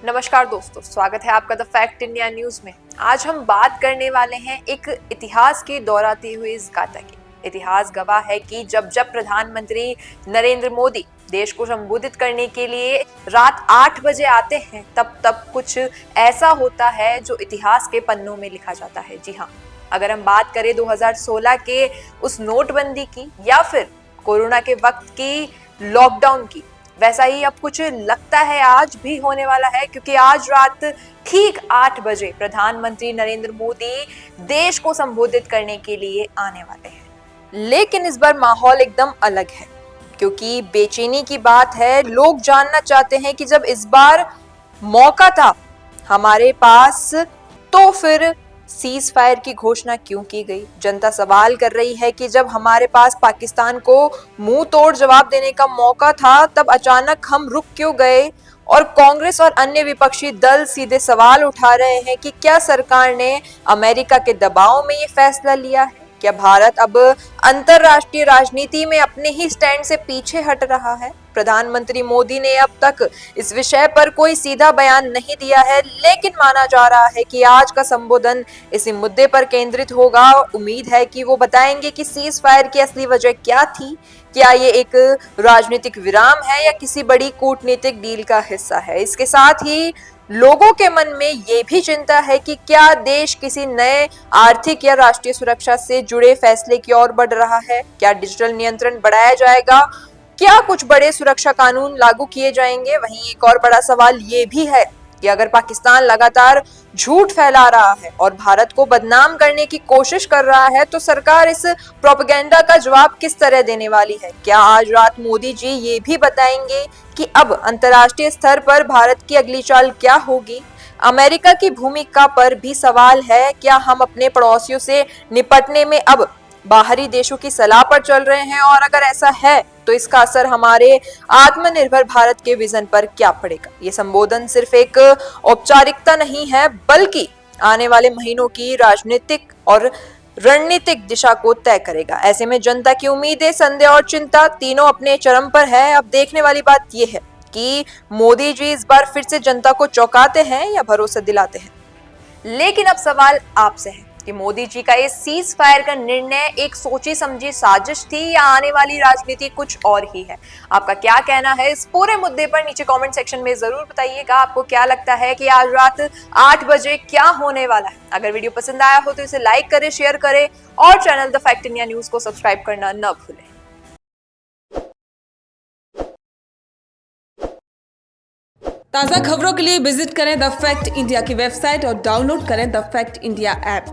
नमस्कार दोस्तों, स्वागत है आपका द फैक्ट इंडिया न्यूज में। आज हम बात करने वाले हैं एक इतिहास की दोहराती हुई इस गाथा की। इतिहास गवाह है कि जब जब प्रधानमंत्री नरेंद्र मोदी देश को संबोधित करने के लिए रात 8 बजे आते हैं, तब तब कुछ ऐसा होता है जो इतिहास के पन्नों में लिखा जाता है। जी हाँ, अगर हम बात करें 2016 के उस नोटबंदी की या फिर कोरोना के वक्त की लॉकडाउन की, वैसा ही अब कुछ लगता है आज भी होने वाला है, क्योंकि आज रात ठीक 8 बजे प्रधानमंत्री नरेंद्र मोदी देश को संबोधित करने के लिए आने वाले हैं। लेकिन इस बार माहौल एकदम अलग है, क्योंकि बेचैनी की बात है। लोग जानना चाहते हैं कि जब इस बार मौका था हमारे पास, तो फिर सीज फायर की घोषणा क्यों की गई। जनता सवाल कर रही है कि जब हमारे पास पाकिस्तान को मुंह तोड़ जवाब देने का मौका था, तब अचानक हम रुक क्यों गए। और कांग्रेस और अन्य विपक्षी दल सीधे सवाल उठा रहे हैं कि क्या सरकार ने अमेरिका के दबाव में ये फैसला लिया है? क्या भारत अब अंतरराष्ट्रीय राजनीति में अपने ही स्टैंड से पीछे हट रहा है? प्रधानमंत्री मोदी ने अब तक इस विषय पर कोई सीधा बयान नहीं दिया है, लेकिन माना जा रहा है कि आज का संबोधन इसी मुद्दे पर केंद्रित होगा। उम्मीद है कि वो बताएंगे कि सीज फायर की असली वजह क्या थी। क्या ये एक राजनीतिक विराम है या किसी बड़ी कूटनीतिक डील का हिस्सा है? इसके साथ ही लोगों के मन में ये भी चिंता है कि क्या देश किसी नए आर्थिक या राष्ट्रीय सुरक्षा से जुड़े फैसले की ओर बढ़ रहा है? क्या डिजिटल नियंत्रण बढ़ाया जाएगा? क्या कुछ बड़े सुरक्षा कानून लागू किए जाएंगे? वहीं एक और बड़ा सवाल ये भी है कि अगर पाकिस्तान लगातार झूठ फैला रहा है और भारत को बदनाम करने की कोशिश कर रहा है, तो सरकार इस प्रोपेगेंडा का जवाब किस तरह देने वाली है? क्या आज रात मोदी जी ये भी बताएंगे कि अब अंतर्राष्ट्रीय स्तर पर भारत की अगली चाल क्या होगी? अमेरिका की भूमिका पर भी सवाल है। क्या हम अपने पड़ोसियों से निपटने में अब बाहरी देशों की सलाह पर चल रहे हैं? और अगर ऐसा है तो इसका असर हमारे आत्मनिर्भर भारत के विजन पर क्या पड़ेगा? ये संबोधन सिर्फ एक औपचारिकता नहीं है, बल्कि आने वाले महीनों की राजनीतिक और रणनीतिक दिशा को तय करेगा। ऐसे में जनता की उम्मीदें, संदेह और चिंता तीनों अपने चरम पर है। अब देखने वाली बात यह है कि मोदी जी इस बार फिर से जनता को चौंकाते हैं या भरोसा दिलाते हैं। लेकिन अब सवाल आपसे है कि मोदी जी का ये सीज फायर का निर्णय एक सोची समझी साजिश थी या आने वाली राजनीति कुछ और ही है? आपका क्या कहना है इस पूरे मुद्दे पर? नीचे कमेंट सेक्शन में जरूर बताइएगा। आपको क्या लगता है कि आज रात 8 बजे क्या होने वाला है? अगर वीडियो पसंद आया हो तो इसे लाइक करें, शेयर करें और channel the fact India news को सब्सक्राइब करना न भूलें। ताज़ा खबरों के लिए विजिट करें द फैक्ट इंडिया की वेबसाइट और डाउनलोड करें द फैक्ट इंडिया ऐप।